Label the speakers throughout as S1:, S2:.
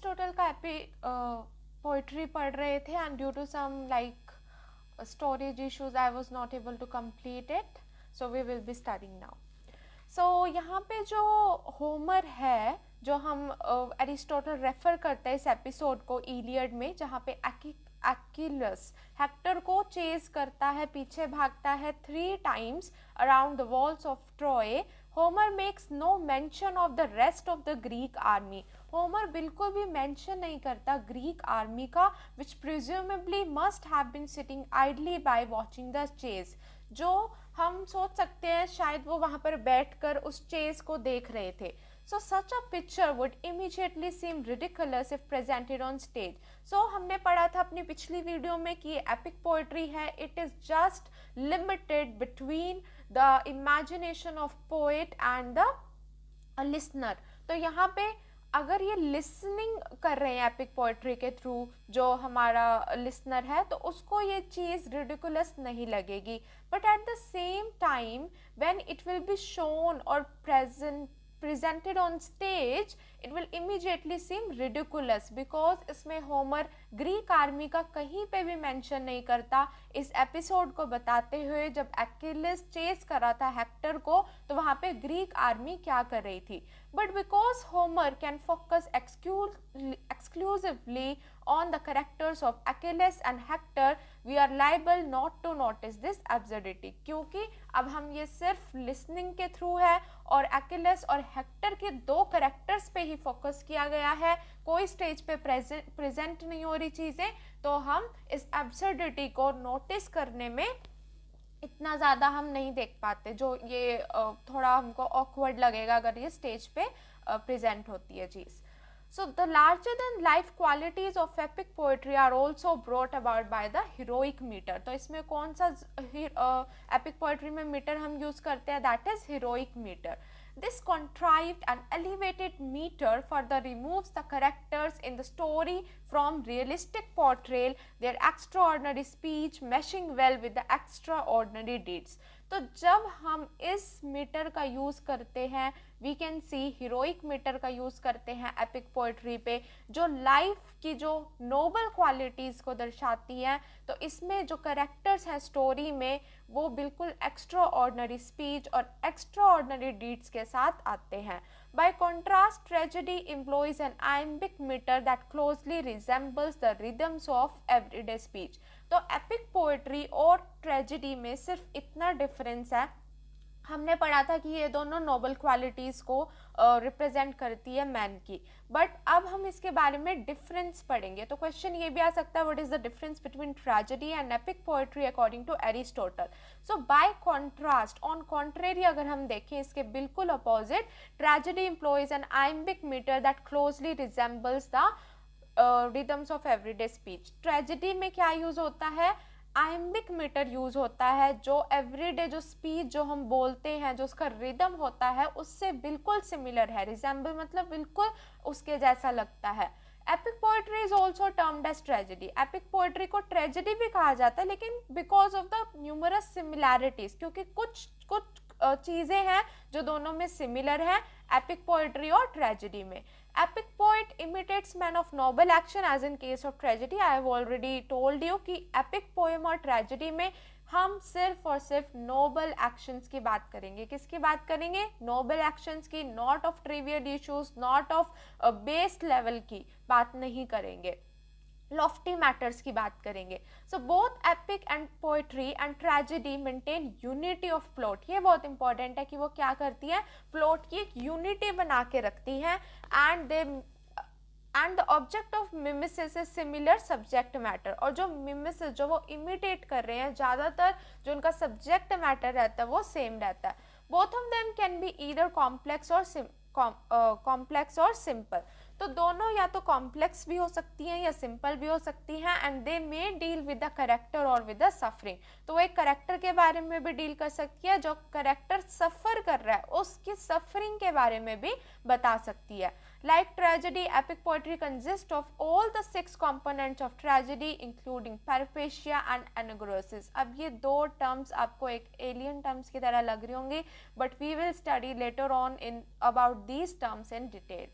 S1: Total का poetry पढ़ रहे थे and due to some like storage issues I was not able to complete it, so we will be studying now. So यहाँ पे जो Homer है, जो हम एरिस्टोटल रेफर करते हैं इस एपिसोड को इलियड में, जहाँ पे अकिलस हेक्टर को चेज करता है, पीछे भागता है 3 times around the walls of Troy, Homer makes no mention of the rest of the Greek army. Homer बिल्कुल भी मेंशन नहीं करता ग्रीक आर्मी का, which presumably must have been sitting idly by watching the chase. जो हम सोच सकते हैं शायद वो वहां पर बैठकर उस चेज को देख रहे थे. So such a picture would immediately seem ridiculous if presented on stage. So हमने पढ़ा था अपनी पिछली वीडियो में कि एपिक पोएट्री है, it is just limited between the imagination of poet and the listener. तो यहाँ पे अगर ये लिसनिंग कर रहे हैं एपिक पोएट्री के थ्रू जो हमारा लिसनर है, तो उसको ये चीज़ रिडिकुलस नहीं लगेगी. But at the same time when it will be shown और presented on stage, it will immediately seem ridiculous because इसमें होमर ग्रीक आर्मी का कहीं पे भी मेंशन नहीं करता. इस एपिसोड को बताते हुए जब अकिलेस चेस कर रहा था हेक्टर को, तो वहाँ पे ग्रीक आर्मी क्या कर रही थी. But because Homer can focus exclusively on the characters of Achilles and Hector, we are liable not to notice this absurdity. क्योंकि अब हम ये सिर्फ लिसनिंग के थ्रू है और अकिलेस और हेक्टर के 2 करेक्टर्स पे ही फोकस किया गया है, कोई स्टेज पे प्रेजेंट नहीं हो रही चीज़ें, तो हम इस एब्सर्डिटी को नोटिस करने में इतना ज़्यादा हम नहीं देख पाते, जो ये थोड़ा हमको ऑकवर्ड लगेगा अगर ये स्टेज पे प्रेजेंट होती है चीज़. So the larger than life qualities of epic poetry are also brought about by the heroic meter. तो इसमें कौन सा epic poetry में meter हम use करते हैं, that is heroic meter. This contrived and elevated meter further removes the characters in the story from realistic portrayal, their extraordinary speech meshing well with the extraordinary deeds. तो जब हम इस metre का use करते हैं, we can see heroic metre का use करते हैं एपिक पोएट्री पे, जो लाइफ की जो नोबल क्वालिटीज़ को दर्शाती हैं, तो इसमें जो करेक्टर्स हैं स्टोरी में वो बिल्कुल एक्स्ट्रा ऑर्डनरी स्पीच और एक्स्ट्रा ऑर्डनरी डीड्स के साथ आते हैं. By contrast, tragedy employs an iambic meter that closely resembles the rhythms of everyday speech. तो एपिक पोएट्री और ट्रेजेडी में सिर्फ इतना डिफरेंस है. हमने पढ़ा था कि ये दोनों नोबल क्वालिटीज़ को रिप्रेजेंट करती है मैन की, बट अब हम इसके बारे में डिफरेंस पढ़ेंगे. तो क्वेश्चन ये भी आ सकता है, what is the difference between tragedy and epic poetry according to Aristotle. So by contrast, on contrary अगर हम देखें इसके बिल्कुल opposite, tragedy employs an iambic metre that closely resembles the rhythms of everyday speech. Tragedy में क्या use होता है, iambic metre use होता है, जो एवरीडे जो स्पीच जो हम बोलते हैं, जो उसका रिदम होता है उससे बिल्कुल सिमिलर है. रिजेंबल मतलब बिल्कुल उसके जैसा लगता है. Epic poetry is also termed as tragedy. Epic poetry को ट्रेजेडी भी कहा जाता है, लेकिन because of the numerous similarities, क्योंकि कुछ चीज़ें हैं जो दोनों में सिमिलर है एपिक पोएट्री और ट्रेजेडी में. Epic poet imitates men of noble action as in case of tragedy. I have already told you कि epic poem और tragedy में हम सिर्फ और सिर्फ noble actions की बात करेंगे. किसकी बात करेंगे, noble actions की, not of trivial issues, not of base level की बात नहीं करेंगे, लॉफ्टी मैटर्स की बात करेंगे. So both epic and poetry and tragedy maintain unity of plot. ये बहुत इंपॉर्टेंट है कि वो क्या करती है, प्लॉट की एक यूनिटी बना के रखती हैं. And the object of mimesis is similar subject matter. और जो मिमिसिस जो वो इमिटेट कर रहे हैं, ज़्यादातर जो उनका सब्जेक्ट मैटर रहता है वो सेम रहता है. Both of them can be either complex और सिंपल. तो दोनों या तो कॉम्प्लेक्स भी हो सकती हैं या सिंपल भी हो सकती हैं. And they may deal with the character और विद द सफरिंग. तो वो एक करेक्टर के बारे में भी डील कर सकती है, जो करेक्टर सफ़र कर रहा है उसकी सफरिंग के बारे में भी बता सकती है. Like tragedy, epic poetry consist of all the 6 components of tragedy including peripeteia and anagnorisis. अब ये 2 टर्म्स आपको एक एलियन टर्म्स की तरह लग रही होंगी, but we will study later on in about these terms in detail.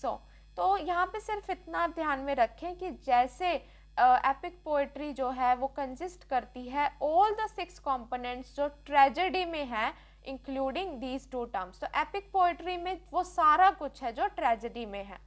S1: So तो यहाँ पे सिर्फ इतना आप ध्यान में रखें कि जैसे एपिक पोएट्री जो है वो कंसिस्ट करती है ऑल द 6 कंपोनेंट्स जो ट्रेजेडी में है, इंक्लूडिंग दीज 2 टर्म्स। तो एपिक पोएट्री में वो सारा कुछ है जो ट्रेजेडी में है।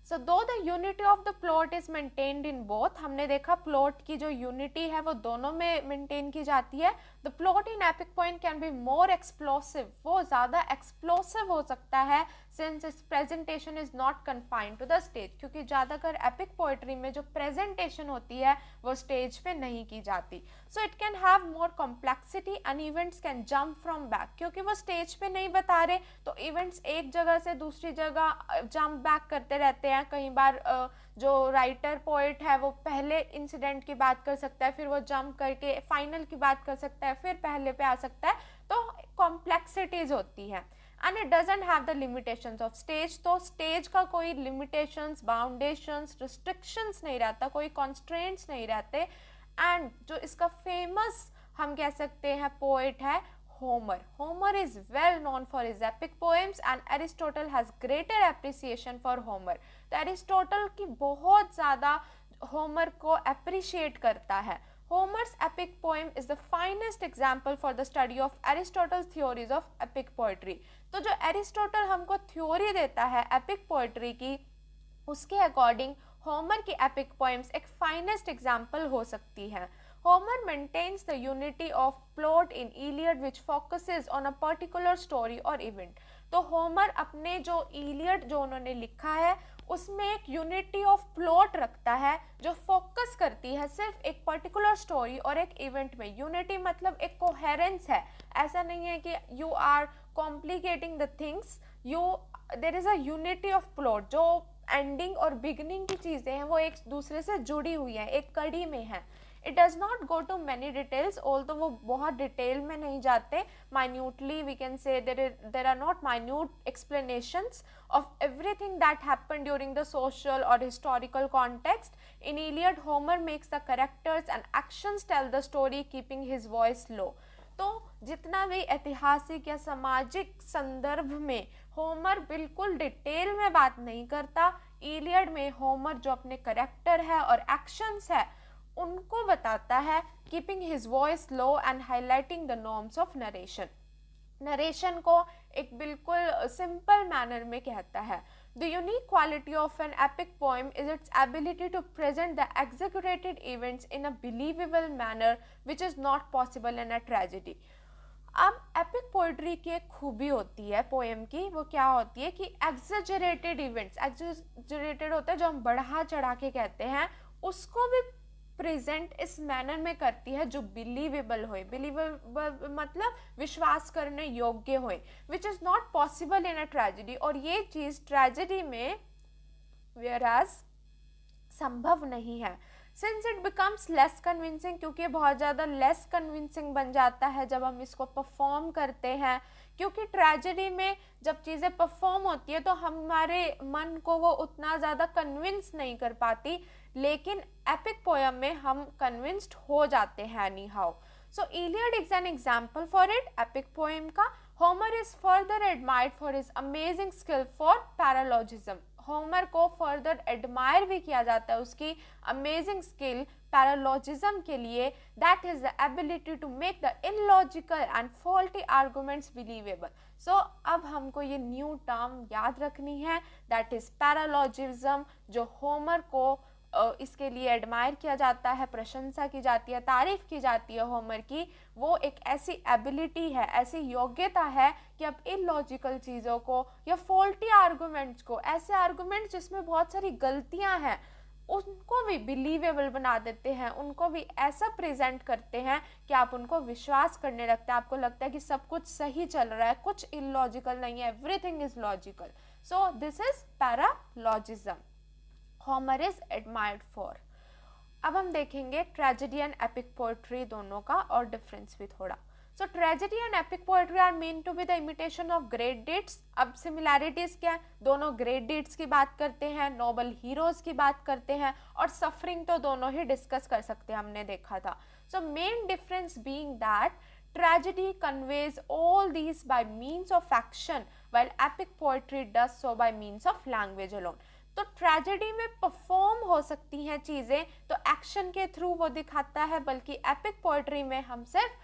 S1: सो दो the unity of the plot is maintained in both, हमने देखा प्लॉट की जो यूनिटी है वो दोनों में मेंटेन की जाती है। The plot in epic poem can be more explosive, वो ज़्यादा एक्सप्लोसिव हो सकता है since its presentation is not confined to the stage, क्योंकि ज़्यादातर एपिक पोएट्री में जो प्रेजेंटेशन होती है वो स्टेज पे नहीं की जाती। So it can have more complexity and events can jump from back, क्योंकि वो स्टेज पे नहीं बता रहे तो इवेंट्स एक जगह से दूसरी जगह जंप बैक करते रहते हैं। कई बार जो राइटर पोएट है वो पहले इंसिडेंट की बात कर सकता है, फिर वो जंप करके फाइनल की बात कर सकता है, फिर पहले पे आ सकता है, तो कॉम्प्लेक्सिटीज होती है। And it doesn't have the limitations of stage, तो स्टेज का कोई लिमिटेशंस, बाउंडेशंस, रिस्ट्रिक्शंस नहीं रहता, कोई कॉन्स्ट्रेंट्स नहीं रहते। एंड जो इसका फेमस हम कह सकते हैं पोएट है Homer. Homer is well known for his epic poems and Aristotle has greater appreciation for Homer. तो Aristotle की बहुत ज़्यादा Homer को appreciate करता है। Homer's epic poem is the finest example for the study of Aristotle's theories of epic poetry. तो जो Aristotle हमको theory देता है epic poetry की, उसके according Homer की epic poems एक finest example हो सकती है। Homer maintains the unity of plot in Iliad which focuses on a particular story or event. तो Homer अपने जो Iliad जो उन्होंने लिखा है उसमें एक यूनिटी ऑफ प्लॉट रखता है जो फोकस करती है सिर्फ एक पर्टिकुलर स्टोरी और एक इवेंट में। यूनिटी मतलब एक कोहेरेंस है, ऐसा नहीं है कि you are complicating the things, there is a unity of plot, जो एंडिंग और बिगनिंग की चीज़ें हैं वो एक दूसरे से जुड़ी हुई हैं, एक कड़ी में है। It does not go to many details, although वो बहुत डिटेल में नहीं जाते। Minutely we can say there are not minute explanations of everything that happened during the social or historical context. In Iliad, Homer makes the characters and actions tell the story, keeping his voice low. तो जितना भी ऐतिहासिक या सामाजिक संदर्भ में Homer बिल्कुल detail में बात नहीं करता, इलियड में होमर जो अपने करेक्टर है और एक्शंस है उनको बताता है, keeping his voice low and highlighting the norms of narration. Narration को एक बिल्कुल सिंपल मैनर में कहता है। The unique quality of an epic poem is its ability to present the executed events in a believable manner which is not possible in a tragedy. अब epic poetry की एक खूबी होती है पोएम की, वो क्या होती है कि एग्जेजरेटेड इवेंट्स, एग्जेजरेटेड होता है जो हम बढ़ा चढ़ा के कहते हैं, उसको भी प्रेजेंट इस मैनर में करती है जो बिलीवेबल होए। बिलीवेबल मतलब विश्वास करने योग्य होए, विच is not possible in a tragedy, और ये चीज ट्रेजेडी में वेयरएज संभव नहीं है। Since it becomes less convincing, क्योंकि बहुत ज़्यादा लेस कन्विंसिंग बन जाता है जब हम इसको परफॉर्म करते हैं, क्योंकि ट्रेजेडी में जब चीज़ें परफॉर्म होती है तो हमारे मन को वो उतना ज़्यादा कन्विंस नहीं कर पाती, लेकिन एपिक पोएम में हम कन्विंस्ड हो जाते हैं anyhow. So Iliad is an example for it, epic poem का। Homer is further admired for his amazing skill for paralogism. Homer को फर्दर एडमायर भी किया जाता है उसकी अमेजिंग स्किल पैरालॉजिज्म के लिए, that is the ability to make the illogical and faulty arguments believable. So अब हमको ये न्यू टर्म याद रखनी है, दैट इज पैरालॉजिज्म, जो होमर को इसके लिए एडमायर किया जाता है, प्रशंसा की जाती है, तारीफ की जाती है होमर की। वो एक ऐसी एबिलिटी है, ऐसी योग्यता है कि अब इलॉजिकल चीज़ों को या फॉल्टी आर्गुमेंट्स को, ऐसे आर्गुमेंट्स जिसमें बहुत सारी गलतियां हैं, उनको भी बिलीवेबल बना देते हैं, उनको भी ऐसा प्रेजेंट करते हैं कि आप उनको विश्वास करने लगते हैं, आपको लगता है कि सब कुछ सही चल रहा है, कुछ इलॉजिकल नहीं है, everything is logical. So this is paralogism, Homer is admired for. अब हम देखेंगे ट्रेजेडी एंड एपिक पोएट्री दोनों का और डिफरेंस भी थोड़ा। So tragedy and epic poetry are meant to be the imitation of great deeds. अब सिमिलैरिटीज क्या है, दोनों ग्रेट डीड्स की बात करते हैं, नोबल हीरोज की बात करते हैं, और सफरिंग तो दोनों ही डिस्कस कर सकते हैं, हमने देखा था। So main difference being that tragedy conveys all these by means of action, while epic poetry does so by means of language alone. तो ट्रेजेडी में परफॉर्म हो सकती हैं चीज़ें, तो एक्शन के थ्रू वो दिखाता है, बल्कि एपिक पोएट्री में हम सिर्फ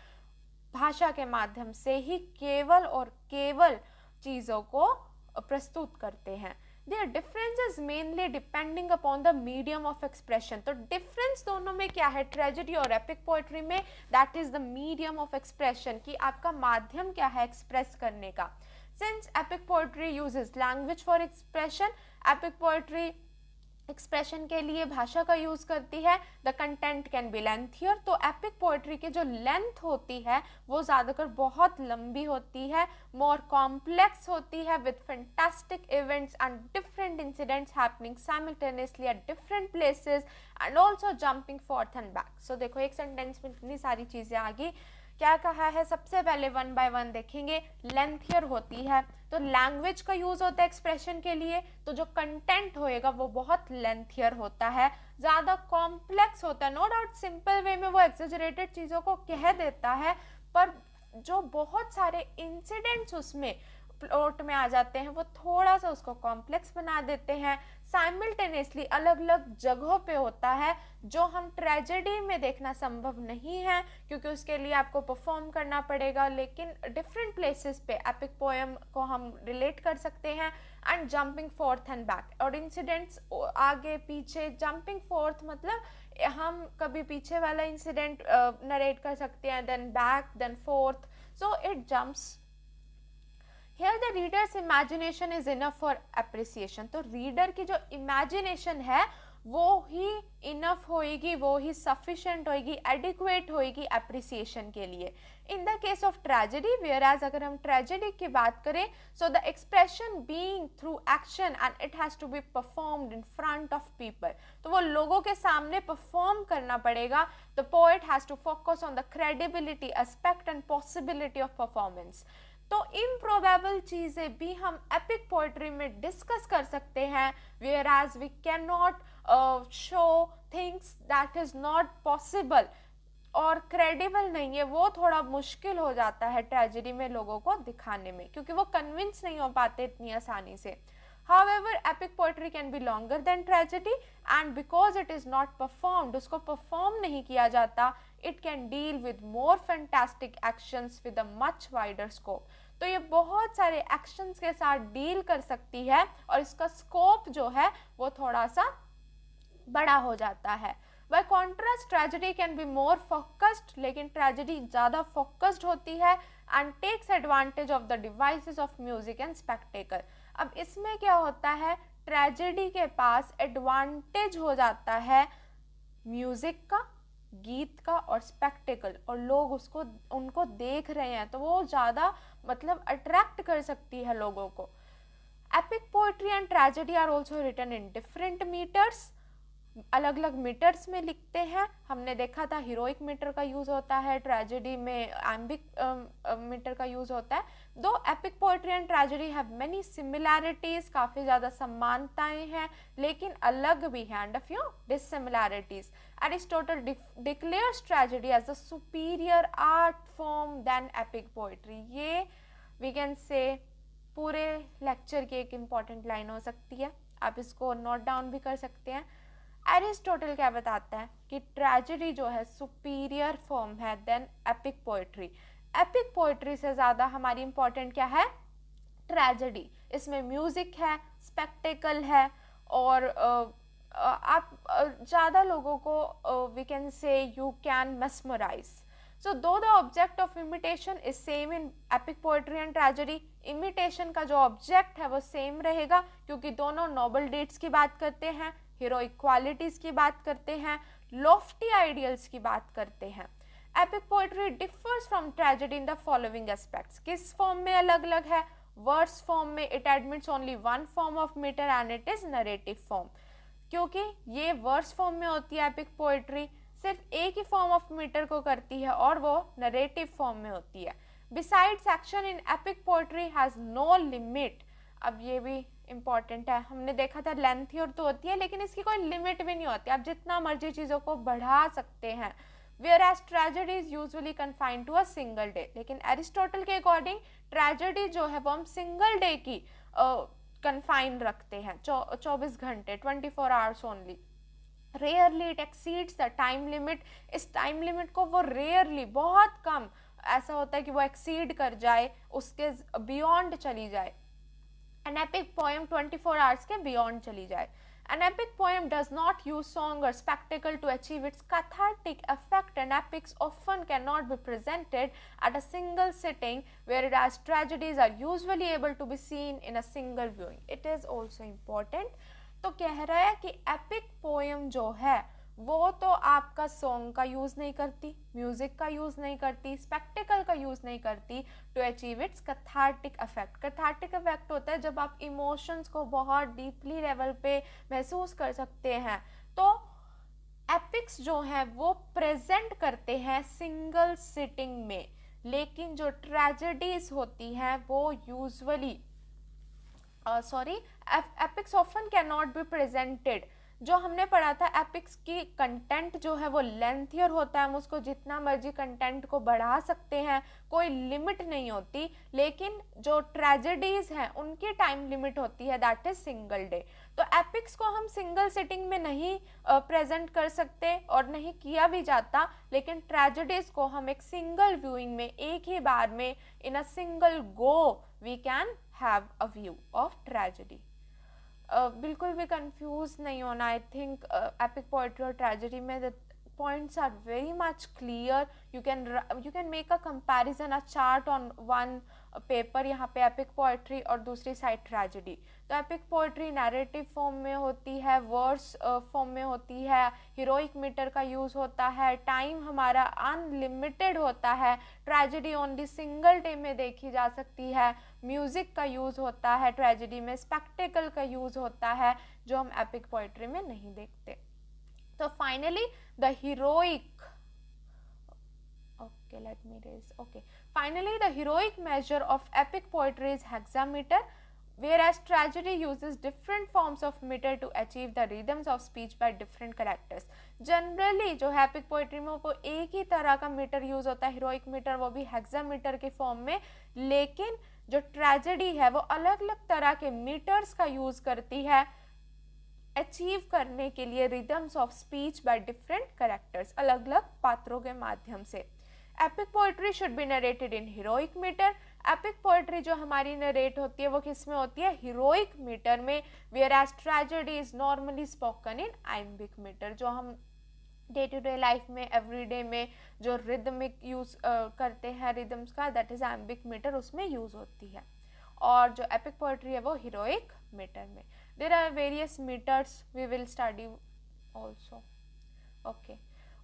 S1: भाषा के माध्यम से ही केवल और केवल चीज़ों को प्रस्तुत करते हैं. Their difference is mainly depending upon the medium of expression. तो difference दोनों में क्या है, ट्रेजेडी और एपिक पोएट्री में, that is the medium of expression, कि आपका माध्यम क्या है एक्सप्रेस करने का. Since epic poetry uses language for expression, epic poetry expression के लिए भाषा का यूज करती है. The content can be lengthier, तो एपिक पोएट्री की जो लेंथ होती है वो ज़्यादातर बहुत लंबी होती है, मोर कॉम्प्लेक्स होती है, with fantastic events and different incidents happening simultaneously at different places and also jumping forth and back. So देखो एक सेंटेंस में इतनी सारी चीज़ें आ गई. क्या कहा है, सबसे पहले वन बाय वन देखेंगे. लेंथियर होती है, तो लैंग्वेज का यूज होता है एक्सप्रेशन के लिए, तो जो कंटेंट होएगा वो बहुत लेंथियर होता है, ज़्यादा कॉम्प्लेक्स होता है. नो डाउट सिंपल वे में वो एक्सेजरेटेड चीज़ों को कह देता है, पर जो बहुत सारे इंसिडेंट्स उसमें प्लॉट में आ जाते हैं वो थोड़ा सा उसको कॉम्प्लेक्स बना देते हैं. साइमल्टेनियसली अलग अलग जगहों पे होता है, जो हम ट्रेजेडी में देखना संभव नहीं है, क्योंकि उसके लिए आपको परफॉर्म करना पड़ेगा. लेकिन डिफरेंट प्लेसेस पे एपिक पोएम को हम रिलेट कर सकते हैं. And jumping fourth and back, और इंसिडेंट्स आगे पीछे. जंपिंग फोर्थ मतलब हम कभी पीछे वाला इंसिडेंट नरेट कर सकते हैं, then back, then forth, so it jumps. Here the reader's imagination is enough for appreciation. तो रीडर की जो इमेजिनेशन है वो ही इनफ होएगी, वो ही सफिशिएंट होएगी, एडिक्वेट होएगी एप्रिसिएशन के लिए. In the case of tragedy, whereas अगर हम ट्रेजेडी की बात करें, so the expression being through action and it has to be performed in front of people. तो वो लोगों के सामने परफॉर्म करना पड़ेगा. The poet has to focus on the credibility aspect and possibility of performance. तो इम्प्रोबेबल चीज़ें भी हम एपिक पोएट्री में डिस्कस कर सकते हैं, whereas we cannot show things that is not possible और क्रेडिबल नहीं है, वो थोड़ा मुश्किल हो जाता है ट्रेजेडी में लोगों को दिखाने में, क्योंकि वो कन्विंस नहीं हो पाते इतनी आसानी से. However, epic poetry can be longer than tragedy and because it is not performed, उसको perform नहीं किया जाता, it can deal with more fantastic actions with a much wider scope. तो ये बहुत सारे actions के साथ deal कर सकती है और इसका scope जो है वो थोड़ा सा बड़ा हो जाता है. By contrast, tragedy can be more focused, लेकिन tragedy ज़्यादा focused होती है and takes advantage of the devices of music and spectacle. अब इसमें क्या होता है, ट्रेजेडी के पास एडवांटेज हो जाता है म्यूजिक का, गीत का और स्पेक्टेकल, और लोग उसको उनको देख रहे हैं तो वो ज़्यादा मतलब अट्रैक्ट कर सकती है लोगों को. Epic poetry and tragedy are also written in different metres, अलग अलग मीटर्स में लिखते हैं. हमने देखा था हीरोइक मीटर का यूज होता है, ट्रेजेडी में एम्बिक मीटर का यूज होता है. दो epic poetry and tragedy have many similarities, काफ़ी ज़्यादा समानताएं हैं लेकिन अलग भी हैं, and a few dissimilarities. Aristotle declares tragedy as a superior art form than epic poetry. ये वी कैन से पूरे लेक्चर की एक इम्पॉर्टेंट लाइन हो सकती है, आप इसको नोट डाउन भी कर सकते हैं. एरिस्टोटल क्या बताता है कि ट्रेजेडी जो है सुपीरियर फॉर्म है then epic poetry. Epic poetry से ज़्यादा हमारी इम्पोर्टेंट क्या है, ट्रेजेडी. इसमें म्यूजिक है, स्पेक्टेकल है और आप ज़्यादा लोगों को we can say you can mesmerize. So though the object of imitation is same in epic poetry and tragedy, imitation का जो object है वो same रहेगा क्योंकि दोनों noble deeds की बात करते हैं, heroic qualities की बात करते हैं, lofty ideals की बात करते हैं. Epic poetry differs from tragedy in the following aspects. किस form में अलग अलग है, verse form में it admits only one form of meter and it is narrative form. क्योंकि ये verse form में होती है epic poetry, सिर्फ एक ही फॉर्म ऑफ मीटर को करती है और वो नरेटिव फॉर्म में होती है. Besides action in epic poetry has no limit. अब ये भी इम्पॉर्टेंट है, हमने देखा था लेंथी और तो होती है लेकिन इसकी कोई लिमिट भी नहीं होती, आप जितना मर्जी चीज़ों को बढ़ा सकते हैं. Whereas tragedy is usually confined to a single day. लेकिन एरिस्टोटल के अकॉर्डिंग ट्रेजेडी जो है वो हम सिंगल डे की कन्फाइन रखते हैं, 24 घंटे, 24 hours only. Rarely it exceeds the time limit, इस टाइम लिमिट को वो रेयरली, बहुत कम ऐसा होता है कि वो एक्सीड कर जाए, उसके बियॉन्ड चली जाए। एन एपिक पोएम 24 आवर्स के बियॉन्ड चली जाए। An epic poem does not use song or spectacle to achieve its cathartic effect, and epics often cannot be presented at a single sitting, whereas tragedies are usually able to be seen in a single viewing. It is also important. तो कह रहा है कि epic poem जो है वो तो आपका सॉन्ग का यूज नहीं करती, म्यूजिक का यूज नहीं करती, स्पेक्टिकल का यूज नहीं करती to achieve its cathartic effect. Cathartic effect होता है जब आप इमोशंस को बहुत डीपली लेवल पे महसूस कर सकते हैं। तो एपिक्स जो हैं वो प्रेजेंट करते हैं सिंगल सिटिंग में, लेकिन जो ट्रेजेडीज होती हैं वो usually epics often can not be presented. जो हमने पढ़ा था एपिक्स की कंटेंट जो है वो लेंथियर होता है, हम उसको जितना मर्जी कंटेंट को बढ़ा सकते हैं, कोई लिमिट नहीं होती। लेकिन जो ट्रेजेडीज हैं उनकी टाइम लिमिट होती है, दैट इज सिंगल डे। तो एपिक्स को हम सिंगल सिटिंग में नहीं प्रेजेंट कर सकते और नहीं किया भी जाता, लेकिन ट्रेजेडीज को हम एक सिंगल व्यूइंग में, एक ही बार में, in a single go we can have a view of tragedy. बिल्कुल भी कंफ्यूज नहीं होना। आई थिंक एपिक पोएट्री और ट्रेजेडी में the points are very much clear. You can make a comparison, a chart on one paper, यहाँ पे epic poetry और दूसरी साइड ट्रेजेडी। तो एपिक पोएट्री नैरेटिव फॉर्म में होती है, वर्स फॉर्म में होती है, हीरोइक मीटर का यूज़ होता है, टाइम हमारा अनलिमिटेड होता है, ट्रेजेडी ओनली सिंगल डे में देखी जा सकती है, म्यूज़िक का यूज़ होता है ट्रेजेडी में, स्पेक्टिकल का यूज़ होता है जो हम एपिक पोएट्री में नहीं देखते। तो finally the heroic Finally, the heroic measure of epic poetry is hexameter, whereas tragedy uses different forms of meter to achieve the rhythms of speech by different characters. Generally जो है epic poetry में वो एक ही तरह का metre use होता है, heroic meter, वो भी hexameter के फॉर्म में। लेकिन जो ट्रेजेडी है वो अलग अलग तरह के मीटर्स का यूज करती है अचीव करने के लिए rhythms of speech by different characters, अलग अलग पात्रों के माध्यम से। Epic poetry should be narrated in heroic meter. Epic poetry जो हमारी नरेट होती है वो किस में होती है? हीरोइक मीटर में। Whereas tragedy is normally spoken in iambic meter. जो हम डे टू डे लाइफ में, एवरीडे में जो रिदमिक यूज करते हैं रिदम्स का, दैट इज आइम्बिक मीटर, उसमें यूज होती है। और जो एपिक पोएट्री है वो हीरोइक मीटर में। There are various meters we will study also. Okay.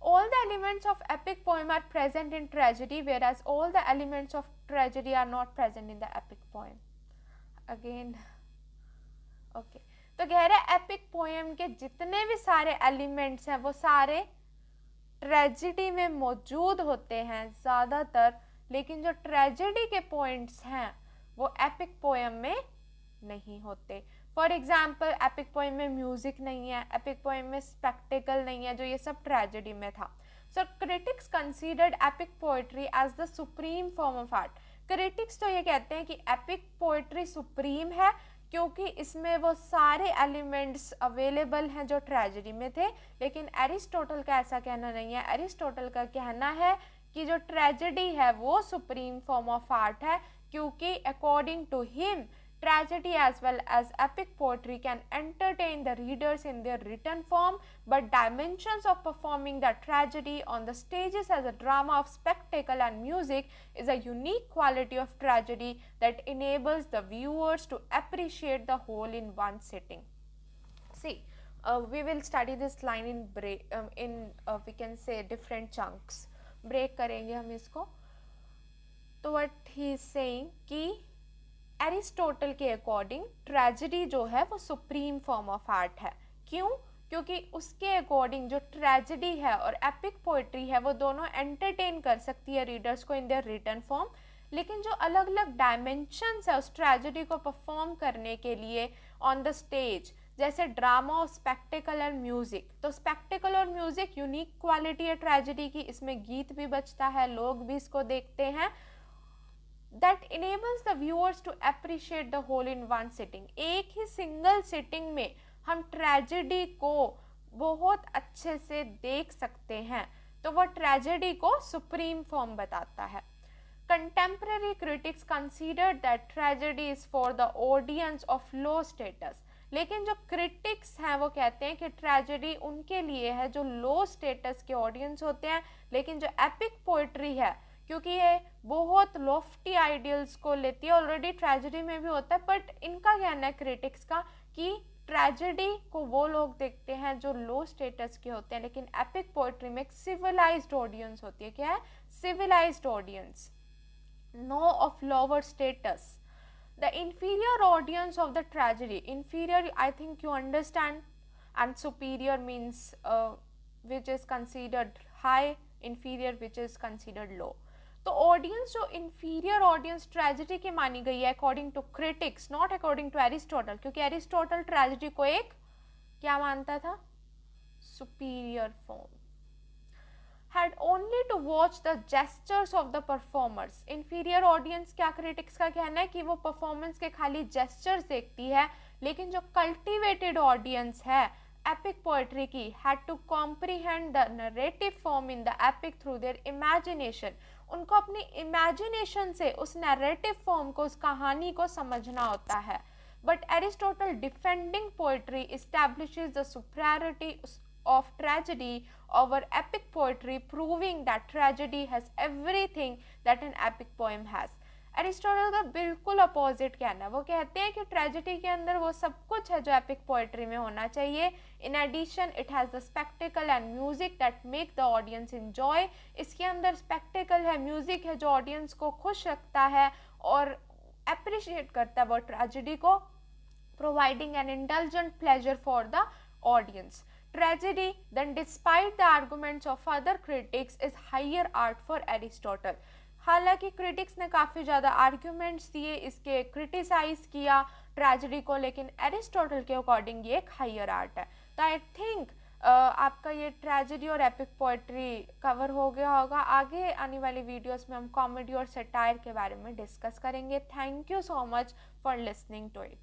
S1: All the elements of epic poem are present in tragedy, whereas all the elements of tragedy are not present in the epic poem. Again, okay. तो कह रहे epic poem के जितने भी सारे elements हैं वो सारे tragedy में मौजूद होते हैं ज़्यादातर, लेकिन जो tragedy के points हैं वो epic poem में नहीं होते। फॉर एग्जाम्पल एपिक पोएम में म्यूजिक नहीं है, एपिक पोएम में स्पेक्टिकल नहीं है, जो ये सब ट्रेजेडी में था। So critics considered epic poetry as the supreme form of art. Critics तो ये कहते हैं कि एपिक पोएट्री सुप्रीम है क्योंकि इसमें वो सारे एलिमेंट्स अवेलेबल हैं जो ट्रेजेडी में थे। लेकिन एरिस्टोटल का ऐसा कहना नहीं है। एरिस्टोटल का कहना है कि जो ट्रेजेडी है वो सुप्रीम फॉर्म ऑफ आर्ट है, क्योंकि according to him tragedy as well as epic poetry can entertain the readers in their written form, but dimensions of performing the tragedy on the stages as a drama of spectacle and music is a unique quality of tragedy that enables the viewers to appreciate the whole in one sitting. See, we will study this line in we can say different chunks. Break करेंगे हम इसको। तो what he is saying कि Aristotle के according tragedy जो है वो supreme form of art है। क्यों? क्योंकि उसके अकॉर्डिंग जो ट्रेजेडी है और एपिक पोएट्री है वो दोनों एंटरटेन कर सकती है रीडर्स को इन देयर रिटन फॉर्म, लेकिन जो अलग अलग डायमेंशंस है उस ट्रेजेडी को परफॉर्म करने के लिए ऑन द स्टेज, जैसे ड्रामा और स्पेक्टिकल और म्यूजिक। तो स्पेक्टिकल और म्यूजिक यूनिक क्वालिटी है ट्रेजेडी की, इसमें गीत भी बजता है, लोग भी इसको देखते हैं। That enables the viewers to appreciate the whole in one sitting. एक ही सिंगल सिटिंग में हम ट्रेजेडी को बहुत अच्छे से देख सकते हैं, तो वह ट्रेजेडी को सुप्रीम फॉर्म बताता है। Contemporary critics consider that tragedy is for the audience of low status. लेकिन जो क्रिटिक्स हैं वो कहते हैं कि ट्रेजेडी उनके लिए है जो लो स्टेटस के ऑडियंस होते हैं। लेकिन जो एपिक पोइट्री है, क्योंकि ये बहुत लॉफ्टी आइडियल्स को लेती है, ऑलरेडी ट्रेजेडी में भी होता है, बट इनका कहना है क्रिटिक्स का कि ट्रेजेडी को वो लोग देखते हैं जो लो स्टेटस के होते हैं, लेकिन एपिक पोइट्री में एक सिविलाइज्ड ऑडियंस होती है। क्या है? Civilized audience, no of lower status. The inferior audience of the tragedy, inferior I think you understand, and superior means which is considered high, inferior which is considered low. तो audience जो inferior audience tragedy की मानी गई है according to critics, not according to Aristotle, क्योंकि Aristotle tragedy को एक क्या मानता था? Superior form. had only to watch the gestures of the performers. inferior audience क्या क्रिटिक्स का कहना है कि वो परफॉर्मेंस के खाली जेस्चर्स देखती है, लेकिन जो कल्टिवेटेड ऑडियंस है एपिक पोएट्री की had to comprehend the narrative form in the epic through their imagination. उनको अपनी इमेजिनेशन से उस नैरेटिव फॉर्म को, उस कहानी को समझना होता है। But Aristotle defending poetry establishes the superiority of tragedy over epic poetry, proving that tragedy has everything that an epic poem has. Aristotle का बिल्कुल अपोजिट कहना है, वो कहते हैं कि ट्रेजेडी के अंदर वो सब कुछ है जो एपिक पोएट्री में होना चाहिए। In addition it has the spectacle and music that make the audience enjoy. इसके अंदर स्पेक्टिकल है, म्यूजिक है जो ऑडियंस को खुश रखता है और अप्रिशिएट करता है वो ट्रेजेडी को, providing N indulgent pleasure for the audience. Tragedy, then, despite the arguments of other critics, is higher art for Aristotle. हालांकि क्रिटिक्स ने काफ़ी ज़्यादा आर्ग्यूमेंट्स दिए, इसके क्रिटिसाइज किया ट्रेजेडी को, लेकिन एरिस्टोटल के अकॉर्डिंग ये एक हायर आर्ट है। तो आई थिंक आपका ये ट्रेजेडी और एपिक पोएट्री कवर हो गया होगा। आगे आने वाली वीडियोस में हम कॉमेडी और सटायर के बारे में डिस्कस करेंगे। Thank you so much for listening to it.